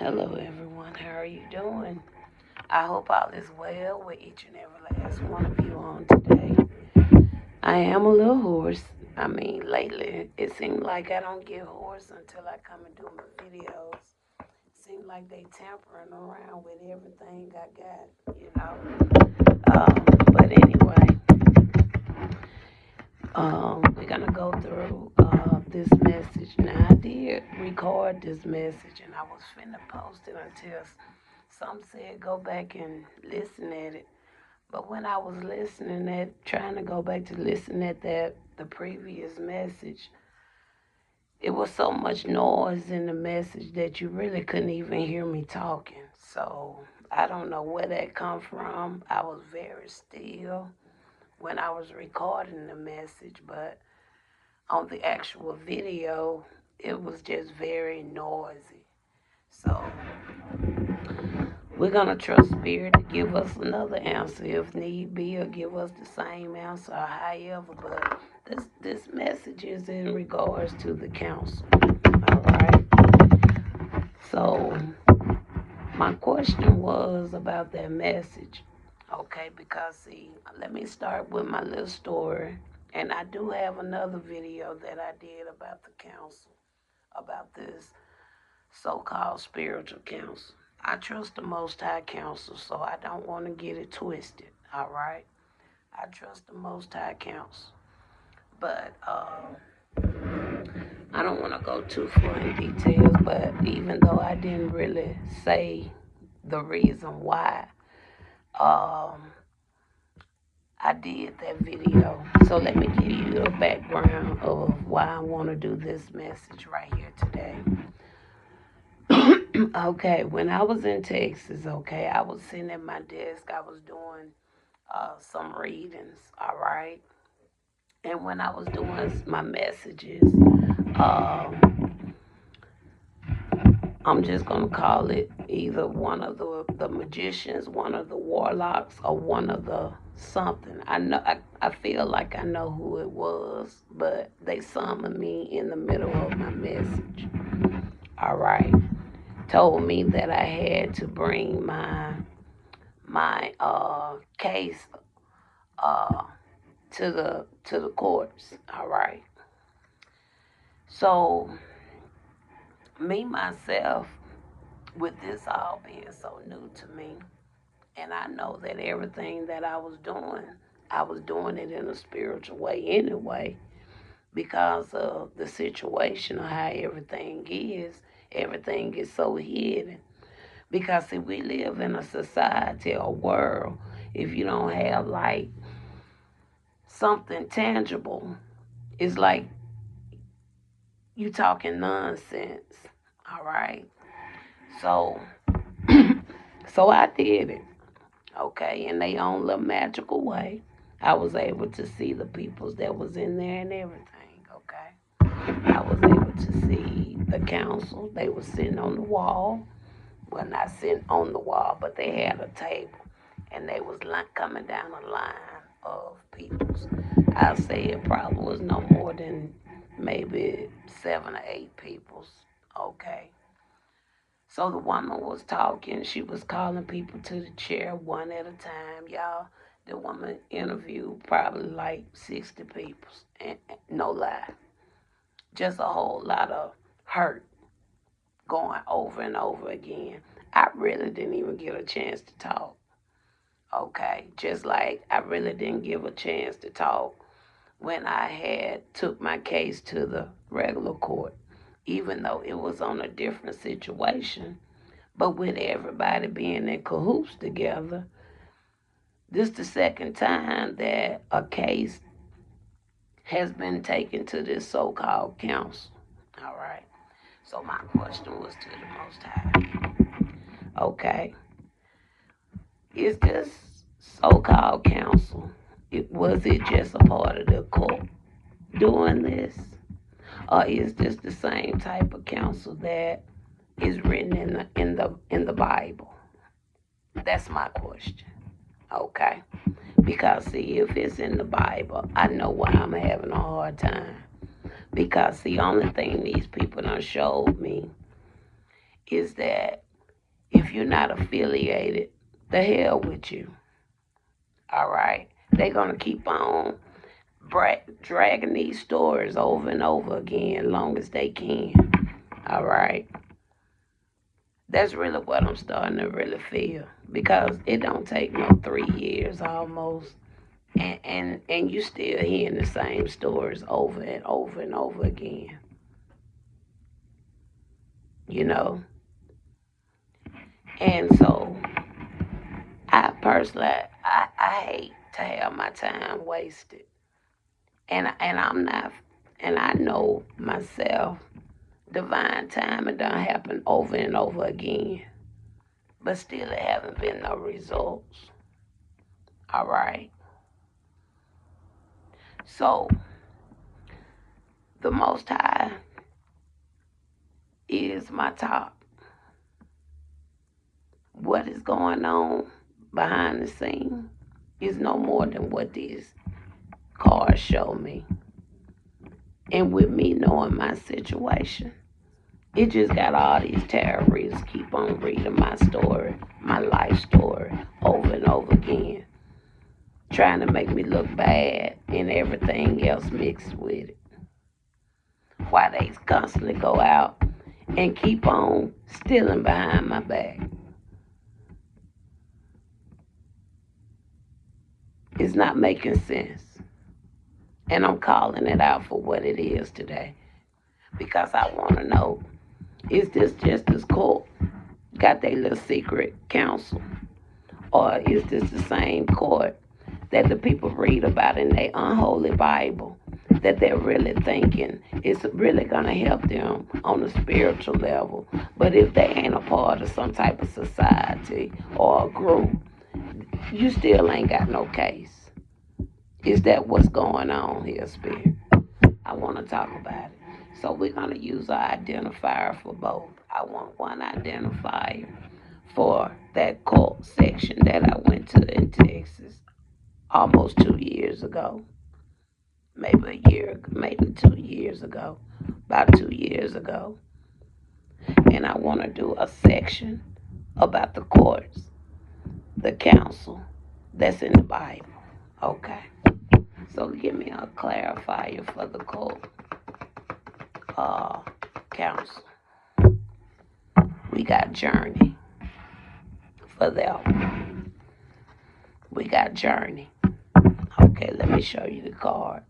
Hello, everyone. How are you doing? I hope all is well with each and every last one of you on today. I am a little hoarse. Lately, it seems like I don't get hoarse until I come and do my videos. Seems like they tampering around with everything I got. But anyway, we're gonna go through this message. Now, I did record this message, and I was finna post it until some said go back and listen at it. But when I was trying to go back to listen at the previous message, it was so much noise in the message that you really couldn't even hear me talking. So I don't know where that come from. I was very still when I was recording the message, but on the actual video, it was just very noisy. So we're going to trust Spirit to give us another answer if need be, or give us the same answer, or however. But this message is in regards to the counsel. All right. So my question was about that message. Okay, because see, let me start with my little story. And I do have another video that I did about the counsel, about this so-called spiritual counsel. I trust the Most High Counsel, so I don't want to get it twisted, all right? I trust the Most High Counsel. But I don't want to go too far in details, but even though I didn't really say the reason why, I did that video. So let me give you a background of why I want to do this message right here today. Okay, when I was in Texas, okay, I was sitting at my desk. I was doing some readings, all right? And when I was doing my messages, um, I'm just going to call it either one of the magicians, one of the warlocks, or one of the something. I feel like I know who it was, but they summoned me in the middle of my message, all right? Told me that I had to bring my case uh, to the courts. All right. So me myself, with this all being so new to me, and I know that everything that I was doing it in a spiritual way anyway, because of the situation of how everything is. Everything is so hidden. Because see, we live in a society, a world. If you don't have like something tangible, it's like you talking nonsense. All right. So so I did it. Okay, in their own little magical way. I was able to see the peoples that was in there and everything. Okay. I was able to see the council. They were sitting on the wall. Well, not sitting on the wall, but they had a table, and they was coming down a line of peoples. I'll say it probably was no more than maybe 7 or 8 peoples. Okay. So the woman was talking. She was calling people to the chair one at a time. Y'all, the woman interviewed probably like 60 people. And no lie. Just a whole lot of hurt going over and over again. I really didn't even get a chance to talk. Okay. Just like I really didn't give a chance to talk when I had took my case to the regular court, even though it was on a different situation. But with everybody being in cahoots together, this the second time that a case has been taken to this so-called counsel. All right. So my question was to the Most High. Okay. Is this so-called counsel, was it just a part of the court doing this? Or is this the same type of counsel that is written in the Bible? That's my question. Okay. Because see, if it's in the Bible, I know why I'm having a hard time. Because the only thing these people done showed me is that if you're not affiliated, the hell with you. All right? They're going to keep on dragging these stories over and over again long as they can. All right? That's really what I'm starting to really feel, because it don't take no 3 years almost, and you still hearing the same stories over and over and over again. You know? And so I personally, I hate to have my time wasted. And I'm not, and I know myself, divine timing done happen over and over again, but still it haven't been no results. All right. So the Most High is my top. What is going on behind the scene is no more than what these cards show me. And with me knowing my situation, it just got all these terrorists keep on reading my story, my life story, over and over again, trying to make me look bad and everything else mixed with it. Why they constantly go out and keep on stealing behind my back. It's not making sense. And I'm calling it out for what it is today. Because I want to know, is this just as court got their little secret counsel? Or is this the same court that the people read about in their unholy Bible, that they're really thinking it's really going to help them on a spiritual level? But if they ain't a part of some type of society or a group, you still ain't got no case. Is that what's going on here, Spirit? I want to talk about it. So we're going to use our identifier for both. I want one identifier for that court section that I went to in Texas almost 2 years ago. Maybe a year, maybe 2 years ago. About 2 years ago. And I want to do a section about the courts, the counsel that's in the Bible. Okay. So give me a clarifier for the court counsel. We got journey for that one. We got journey. Okay, let me show you the card.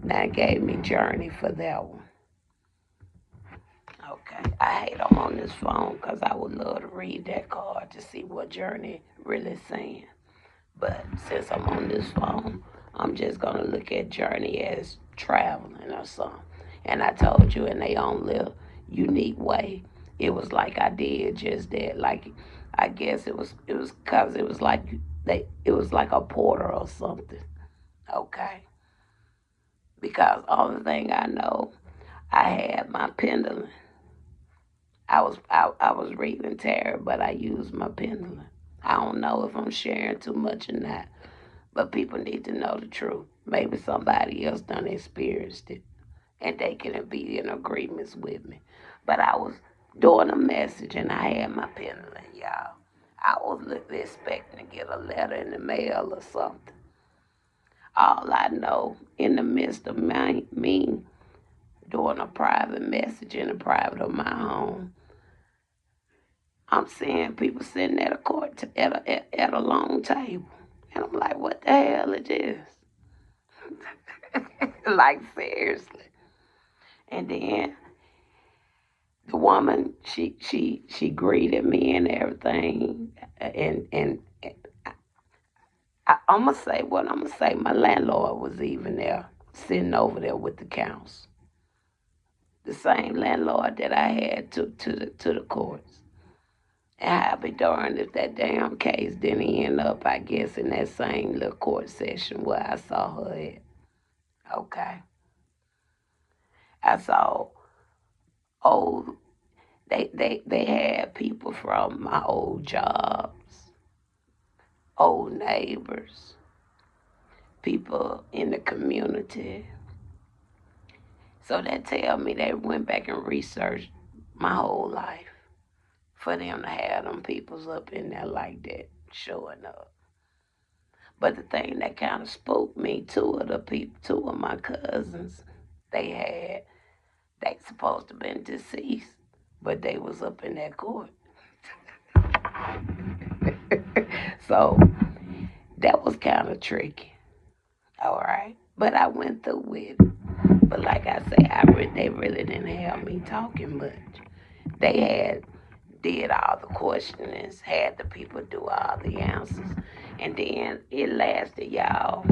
Now it gave me journey for that one. Okay, I hate I'm on this phone because I would love to read that card to see what journey really saying. But since I'm on this phone, I'm just going to look at journey as traveling or something. And I told you in their own little unique way, it was like I did just that. Like, I guess it was because it was like it was like a porter or something. Okay. Because all the thing I know, I had my pendulum. I was reading tarot, but I used my pendulum. I don't know if I'm sharing too much or not, but people need to know the truth. Maybe somebody else done experienced it, and they can be in agreements with me. But I was doing a message, and I had my pendulum, y'all. I was expecting to get a letter in the mail or something. All I know, in the midst of me doing a private message in the private of my home, I'm seeing people sitting at a court at a long table. And I'm like, what the hell is this? Like, seriously. And then the woman, she greeted me and everything. And I'm going to say what I'm going to say. My landlord was even there, sitting over there with the counsel. The same landlord that I had took to the courts. And I'll be darned if that damn case didn't end up, I guess, in that same little court session where I saw her at. Okay. I saw old, they had people from my old jobs, old neighbors, people in the community. So that tell me they went back and researched my whole life for them to have them peoples up in there like that showing up. But the thing that kind of spooked me, two of my cousins, they supposed to been deceased, but they was up in that court. So that was kind of tricky. All right, but I went through with it. But like I say, they really didn't have me talking much. They had did all the questionings, had the people do all the answers, and then it lasted y'all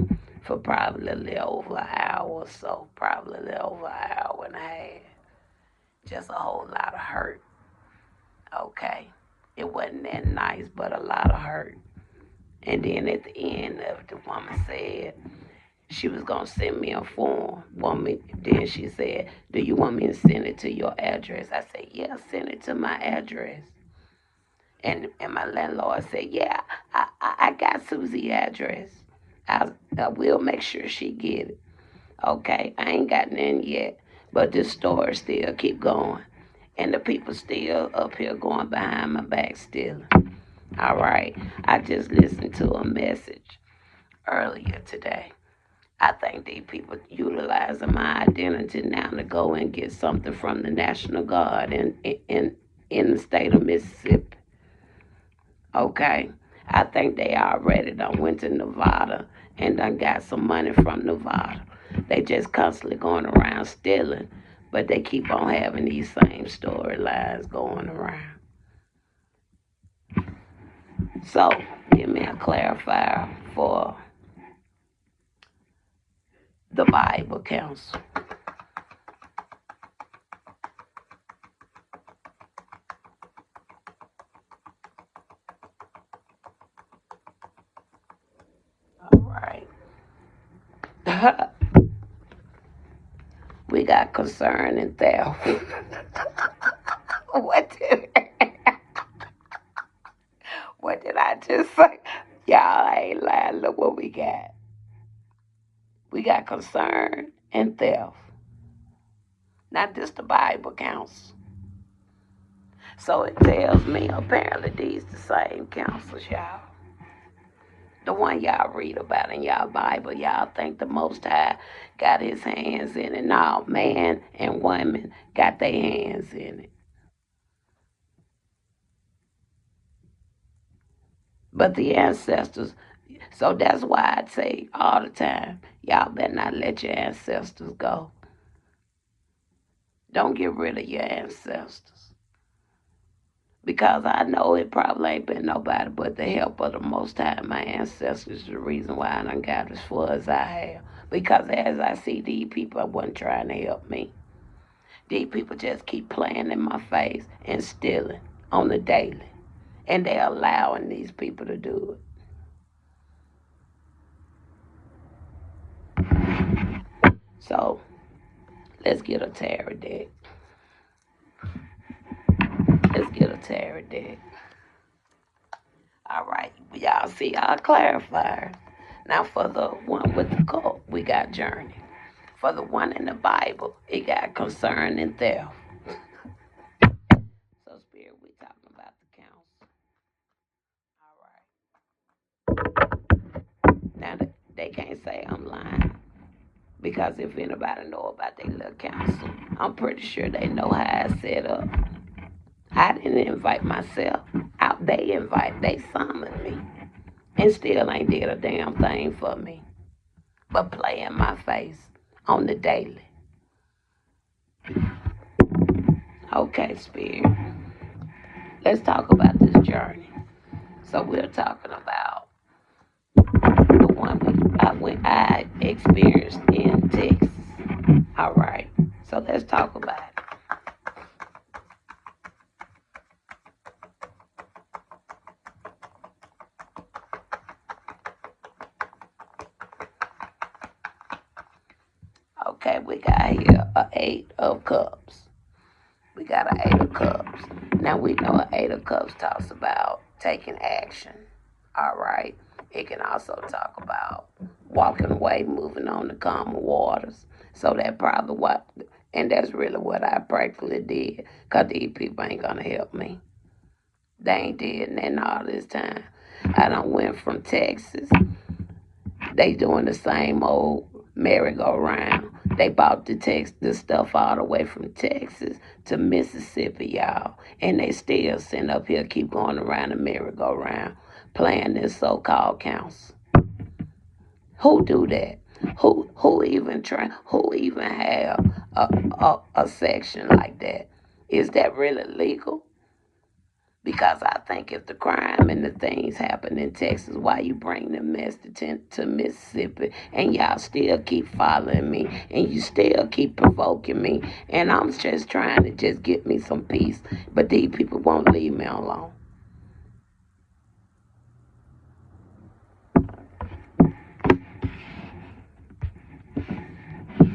for probably a little over an hour or so, probably a little over an hour and a half. Just a whole lot of hurt. Okay, it wasn't that nice, but a lot of hurt. And then at the end of it, the woman said she was gonna send me a form. Then she said, "Do you want me to send it to your address?" I said, "Yeah, send it to my address." And my landlord said, "Yeah, I got Susie's address. I will make sure she get it." Okay, I ain't got none yet, but this story still keep going, and the people still up here going behind my back still. All right, I just listened to a message earlier today. I think these people utilizing my identity now to go and get something from the National Guard in the state of Mississippi. Okay, I think they already done went to Nevada and done got some money from Nevada. They just constantly going around stealing, but they keep on having these same storylines going around. So, give me a clarifier for the Bible Counsel. All right. We got concern and theft. what did what did I just say? Y'all, I ain't lying. Look what we got. We got concern and theft. Now this the Bible Counsel. So it tells me apparently these the same counsels, y'all. The one y'all read about in y'all Bible, y'all think the Most High got his hands in it. No, man and woman got their hands in it. But the ancestors, so that's why I say all the time, y'all better not let your ancestors go. Don't get rid of your ancestors. Because I know it probably ain't been nobody but the help of the Most High. My ancestors is the reason why I done got as far as I have. Because as I see these people, I wasn't trying to help me. These people just keep playing in my face and stealing on the daily. And they're allowing these people to do it. So, let's get a tarot deck. Let's get a tarot deck. All right, y'all see our clarifier. Now for the one with the cult, we got journey. For the one in the Bible, it got concern and theft. So Spirit, we talking about the counsel. All right. Now they can't say I'm lying. Because if anybody know about their little counsel, I'm pretty sure they know how it's set up. I didn't invite myself. They summoned me. And still ain't did a damn thing for me. But play in my face on the daily. Okay, Spirit. Let's talk about this journey. So we're talking about the one I experienced in Texas. All right. So let's talk about it. Okay, we got here a 8 of Cups. We got an 8 of Cups. Now we know an 8 of Cups talks about taking action. All right. It can also talk about walking away, moving on to calmer waters. So that probably and that's really what I practically did. Because these people ain't going to help me. They ain't did nothing all this time. I done went from Texas. They doing the same old merry-go-round. They bought the stuff all the way from Texas to Mississippi, y'all. And they still sitting up here, keep going around the merry-go-round, playing this so-called counsel. Who do that? Who even have a section like that? Is that really legal? Because I think if the crime and the things happen in Texas, why you bring the mess to Mississippi, and y'all still keep following me, and you still keep provoking me, and I'm just trying to just get me some peace, but these people won't leave me alone.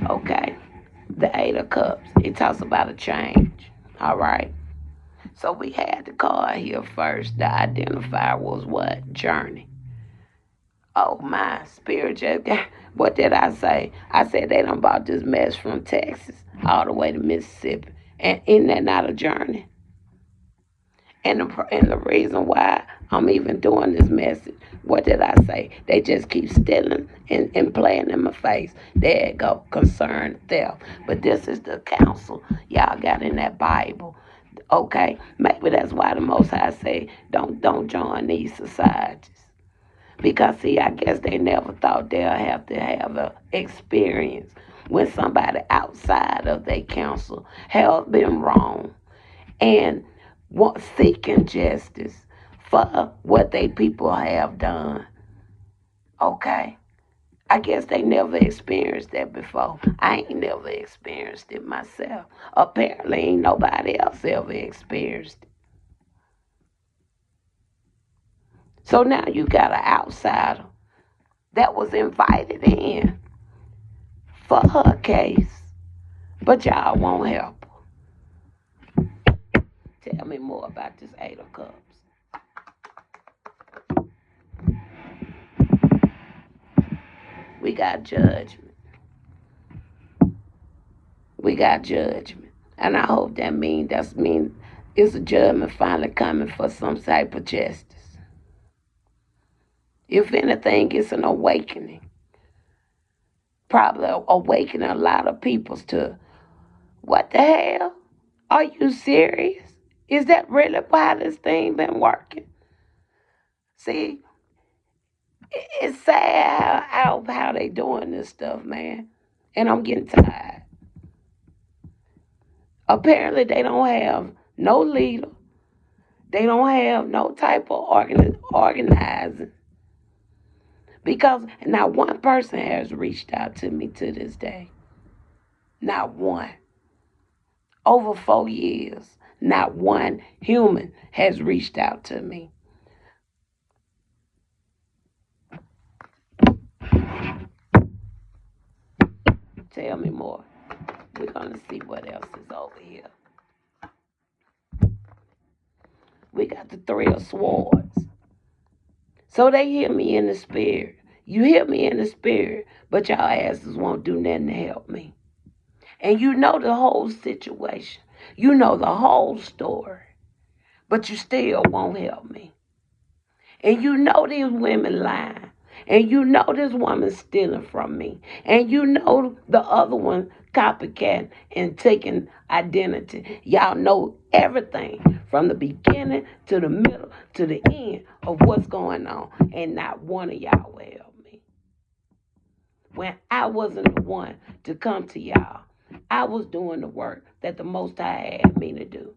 Okay, the Eight of Cups, it talks about a change, all right? So we had the card here first. The identifier was what? Journey. Oh, my spirit just got, what did I say? I said they done bought this mess from Texas all the way to Mississippi. And isn't that not a journey? And the reason why I'm even doing this message, what did I say? They just keep stealing and playing in my face. There you go, concern, theft. But this is the counsel y'all got in that Bible. Okay, maybe that's why the Most High say don't join these societies. Because, see, I guess they never thought they'll have to have an experience when somebody outside of their counsel held them wrong and seeking justice for what they people have done. Okay? I guess they never experienced that before. I ain't never experienced it myself. Apparently, ain't nobody else ever experienced it. So now you got an outsider that was invited in for her case, but y'all won't help her. Tell me more about this Eight of Cups. We got judgment. We got judgment. And I hope that means it's a judgment finally coming for some type of justice. If anything, it's an awakening. Probably awakening a lot of people to, what the hell? Are you serious? Is that really why this thing been working? See, it's sad how they doing this stuff, man. And I'm getting tired. Apparently, they don't have no leader. They don't have no type of organizing. Because not one person has reached out to me to this day. Not one. Over 4 years, not one human has reached out to me. Tell me more. We're going to see what else is over here. We got the Three of Swords. So they hear me in the spirit. You hear me in the spirit, but y'all asses won't do nothing to help me. And you know the whole situation. You know the whole story. But you still won't help me. And you know these women lying. And you know this woman stealing from me. And you know the other one copycat and taking identity. Y'all know everything from the beginning to the middle to the end of what's going on. And not one of y'all will help me. When I wasn't the one to come to y'all, I was doing the work that the Most High had me to do.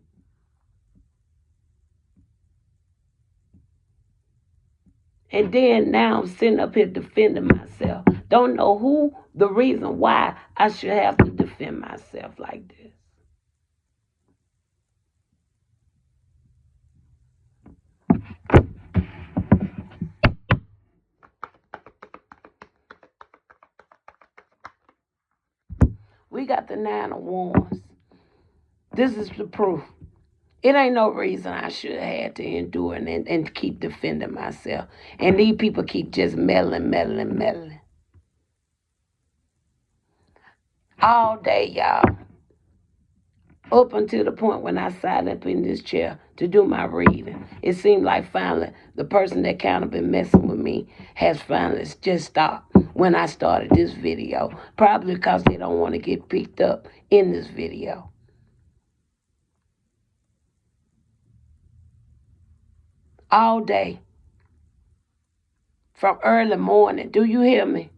And then now I'm sitting up here defending myself. Don't know who the reason why I should have to defend myself like this. We got the Nine of Wands. This is the proof. It ain't no reason I should have had to endure and keep defending myself. And these people keep just meddling. All day, y'all. Up until the point when I sat up in this chair to do my reading, it seemed like finally the person that kind of been messing with me has finally just stopped when I started this video. Probably because they don't want to get picked up in this video. All day. From early morning. Do you hear me?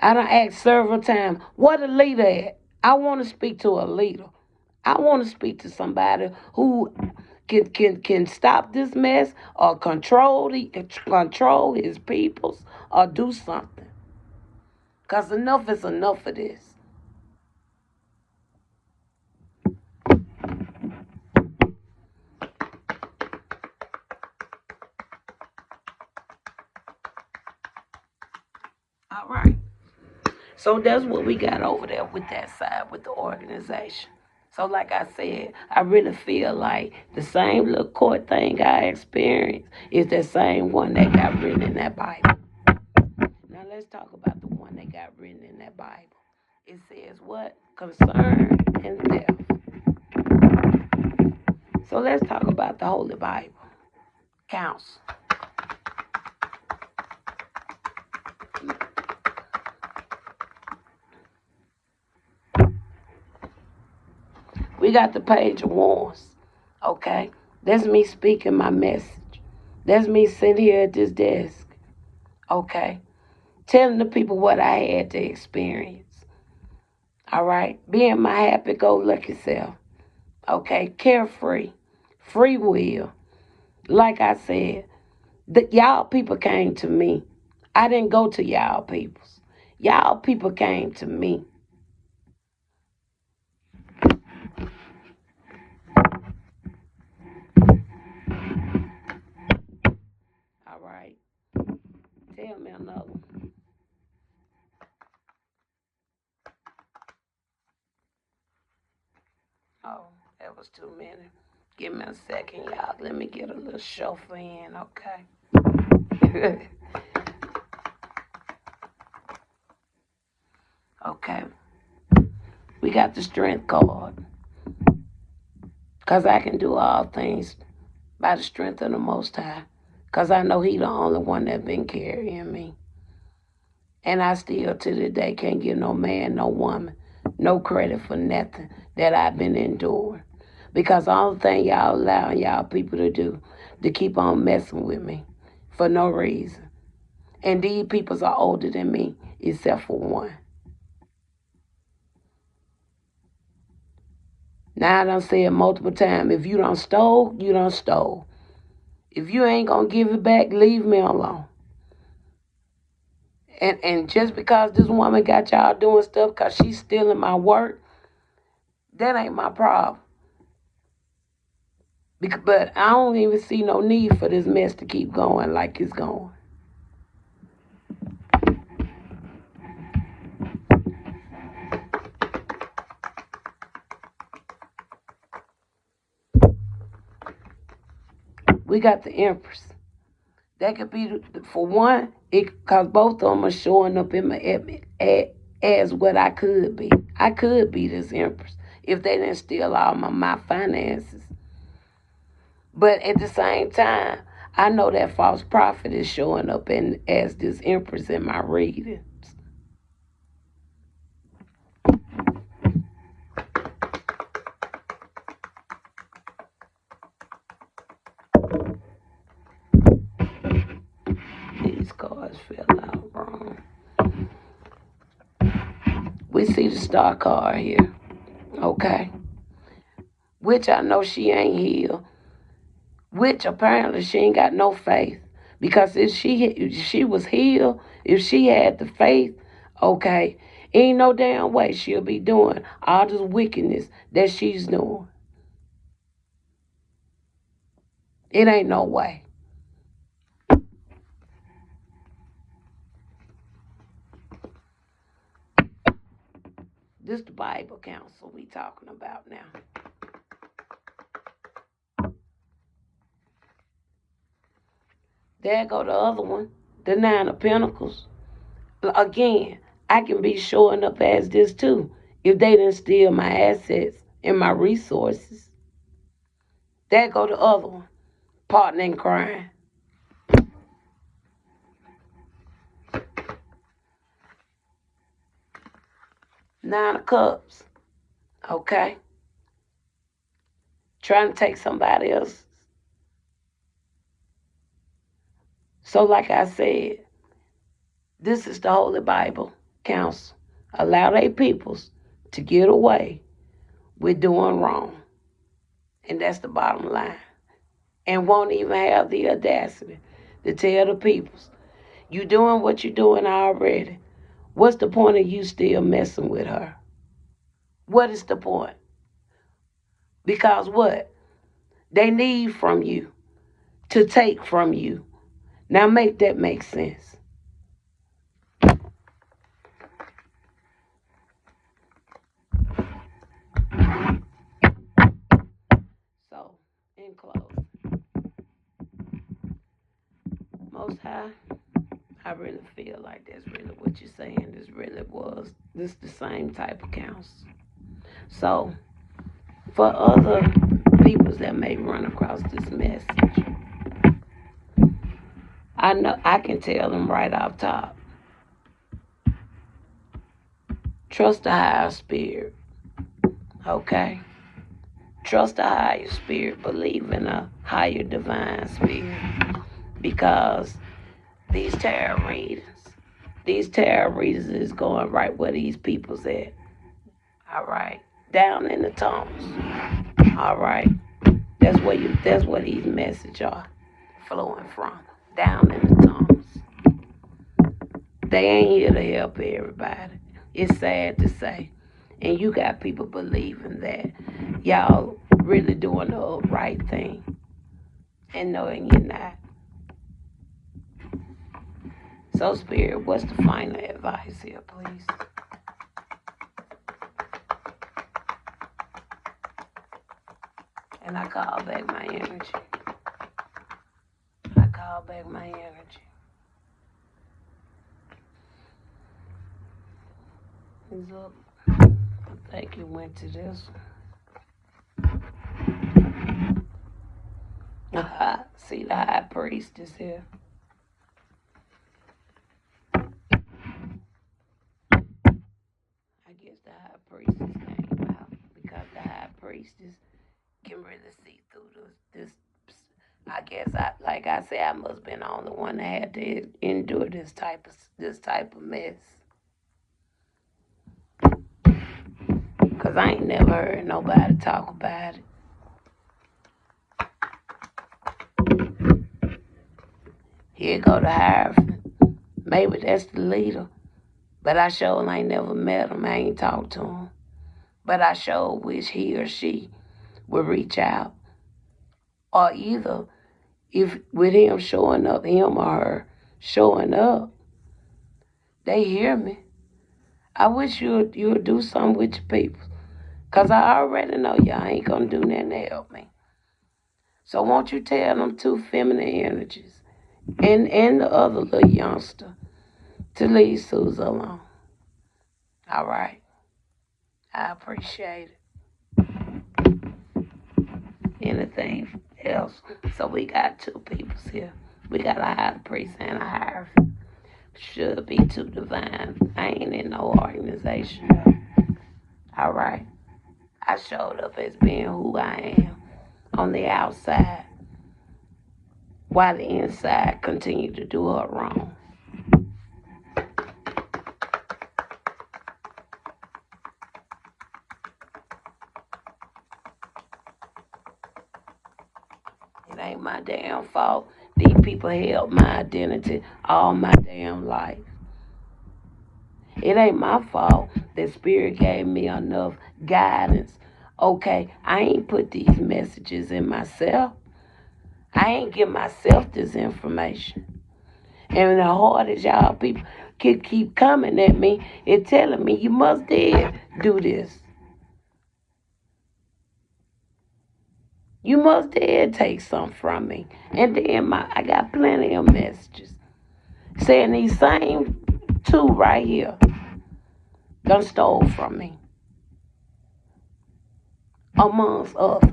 I done asked several times, what a leader at? I want to speak to a leader. I want to speak to somebody who can stop this mess or control his peoples or do something. Because enough is enough of this. All right. So that's what we got over there with that side, with the organization. So like I said, I really feel like the same little court thing I experienced is the same one that got written in that Bible. Now let's talk about the one that got written in that Bible. It says what? Concern and theft. So let's talk about the Holy Bible. Counsel. We got the page of warns. Okay? That's me speaking my message. That's me sitting here at this desk. Okay? Telling the people what I had to experience. All right? Being my happy-go-lucky self. Okay? Carefree. Free will. Like I said, y'all people came to me. I didn't go to y'all peoples. Y'all people came to me. All right. Tell me another one. Oh, that was too many. Give me a second, y'all. Let me get a little chauffeur in, okay? Okay. We got the strength card. Because I can do all things by the strength of the Most High. Because I know He the only one that been carrying me. And I still, to this day, can't give no man, no woman, no credit for nothing that I've been enduring. Because the only thing y'all allowing y'all people to do, to keep on messing with me for no reason. And these peoples are older than me, except for one. Now I done said multiple times, if you done stole, you done stole. If you ain't gonna give it back, leave me alone. And just because this woman got y'all doing stuff because she's stealing my work, that ain't my problem. But I don't even see no need for this mess to keep going like it's going. We got the Empress. That could be, for one, because both of them are showing up in my as what I could be. I could be this Empress if they didn't steal all my finances. But at the same time, I know that false prophet is showing up as this Empress in my readings. These cards fell out wrong. We see the Star card here, okay? Which I know she ain't healed. Which apparently she ain't got no faith. Because if she was healed, if she had the faith, okay, ain't no damn way she'll be doing all this wickedness that she's doing. It ain't no way. This the Bible counsel we talking about now. There go the other one, the Nine of Pentacles. Again, I can be showing up as this too. if they didn't steal my assets and my resources? There go the other one, partner in crime. Nine of Cups, okay? Trying to take somebody else. So like I said, this is the Holy Bible, Counsel. Allow their peoples to get away with doing wrong. And that's the bottom line. And won't even have the audacity to tell the peoples, you doing what you're doing already. What's the point of you still messing with her? What is the point? Because what? They need from you to take from you. Now make that make sense. So, in closing, Most High, I really feel like that's really what you're saying. This the same type of counsel. So, for other peoples that may run across this message, I know I can tell them right off top. Trust the higher spirit, okay? Trust the higher spirit. Believe in a higher divine spirit. Because these tarot readers is going right where these people's at. All right. Down in the tunnels. All right. That's where these messages are flowing from. Down in the tunnels. They ain't here to help everybody. It's sad to say. And you got people believing that y'all really doing the right thing. And knowing you're not. So, Spirit, what's the final advice here, please? And I call back my energy. I call back my energy. Look, I think you went to this one. See the high priestess here. I guess the high priestess came out because the high priestess can really see through this. I guess like I said, I must have been the only one that had to endure this type of mess. Cause I ain't never heard nobody talk about it. Here go the Hierophant. Maybe that's the leader. But I sure ain't never met him. I ain't talked to him. But I sure wish he or she would reach out. Or either, if with him showing up, him or her showing up, they hear me. I wish you would do something with your people. Because I already know y'all ain't going to do nothing to help me. So won't you tell them two feminine energies and the other little youngster to leave Susan alone. All right. I appreciate it. Anything else? So we got two peoples here. We got a high priest and a hierophant. Should be two divine. I ain't in no organization though. All right. I showed up as being who I am on the outside, while the inside continue to do her wrong. It ain't my damn fault. These people held my identity all my damn life. It ain't my fault that Spirit gave me enough guidance. Okay, I ain't put these messages in myself. I ain't give myself this information. And the hard as y'all people keep coming at me, it telling me you must did do this. You must did take something from me. And then I got plenty of messages saying these same two right here done stole from me. amongst others,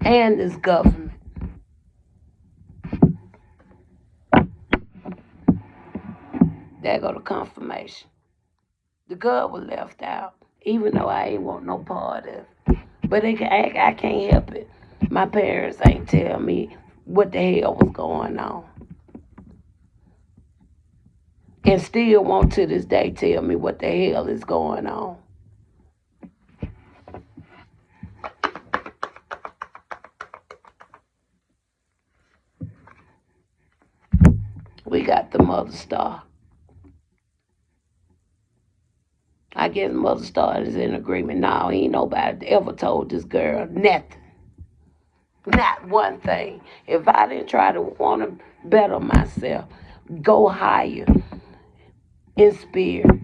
and this government. There go the confirmation. The girl was left out, even though I ain't want no part of it. But I can't help it. My parents ain't tell me what the hell was going on. And still won't to this day tell me what the hell is going on. We got the Mother Star. I guess Mother Star is in agreement. No, ain't nobody ever told this girl nothing. Not one thing. If I didn't try to want to better myself, go higher in spirit,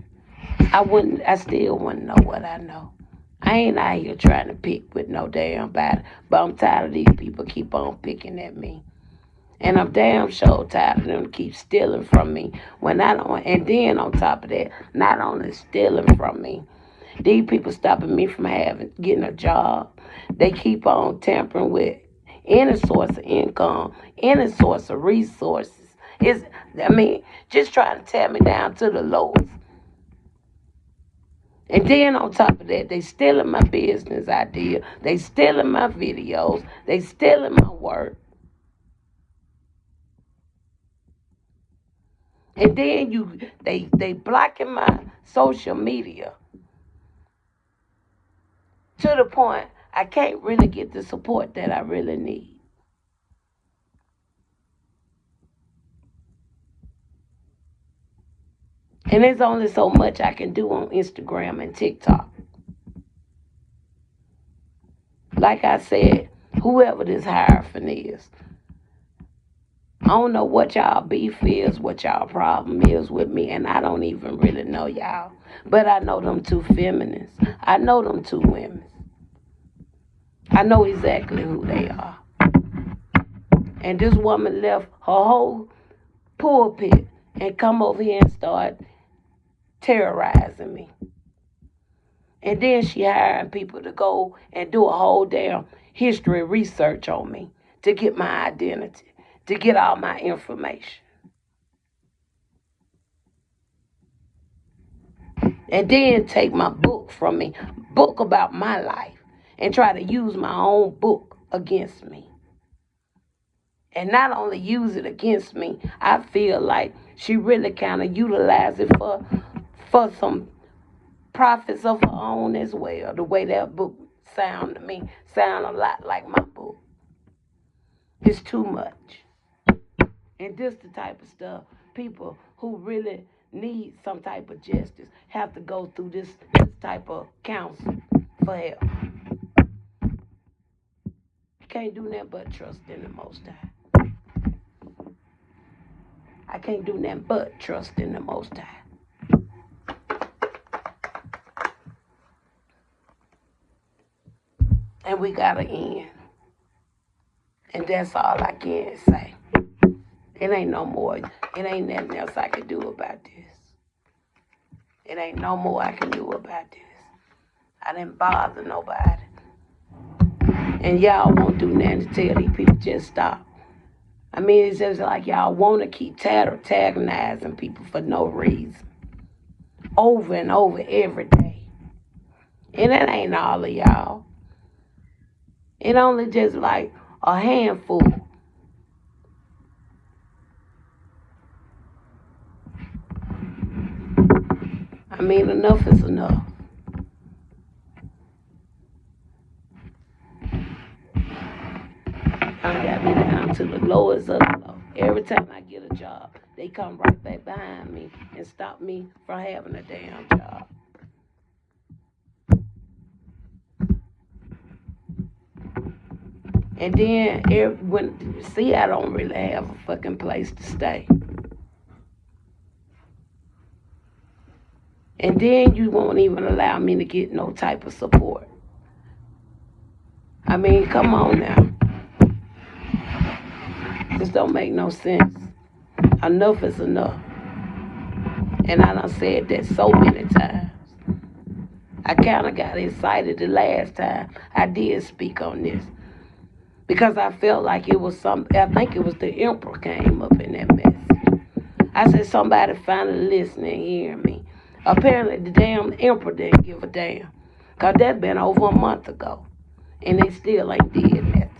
I still wouldn't know what I know. I ain't out here trying to pick with no damn body, but I'm tired of these people keep on picking at me. And I'm damn sure tired of them keep stealing from me when I don't. And then on top of that, not only stealing from me, these people stopping me from getting a job. They keep on tampering with any source of income, any source of resources. Just trying to tear me down to the lowest. And then on top of that, they stealing my business idea. They stealing my videos. They stealing my work. And then they blocking my social media to the point I can't really get the support that I really need. And there's only so much I can do on Instagram and TikTok. Like I said, whoever this Hierophant is, I don't know what y'all beef is, what y'all problem is with me, and I don't even really know y'all. But I know them two feminists. I know them two women. I know exactly who they are. And this woman left her whole pulpit and come over here and start terrorizing me. And then she hiring people to go and do a whole damn history research on me to get my identity, to get all my information. And then take my book from me, book about my life, and try to use my own book against me. And not only use it against me, I feel like she really kind of utilized it for some profits of her own as well. The way that book sound to me, sound a lot like my book. It's too much. And this the type of stuff people who really need some type of justice have to go through this type of counsel for help. You can't do nothing but trust in the Most High. I can't do nothing but trust in the Most High. And we gotta end. And that's all I can say. It ain't no more. It ain't nothing else I can do about this. It ain't no more I can do about this. I didn't bother nobody. And y'all won't do nothing to tell these people just stop. I mean, it's just like y'all want to keep antagonizing people for no reason. Over and over every day. And that ain't all of y'all. It only just like a handful. I mean, enough is enough. I got me down to the lowest of the low. Every time I get a job, they come right back behind me and stop me from having a damn job. And then, I don't really have a fucking place to stay. And then you won't even allow me to get no type of support. I mean, come on now. This don't make no sense. Enough is enough. And I done said that so many times. I kind of got excited the last time I did speak on this because I felt like it was I think it was the emperor came up in that mess. I said, somebody finally listening, hearing me. Apparently, the damn emperor didn't give a damn because that's been over a month ago, and they still ain't did nothing.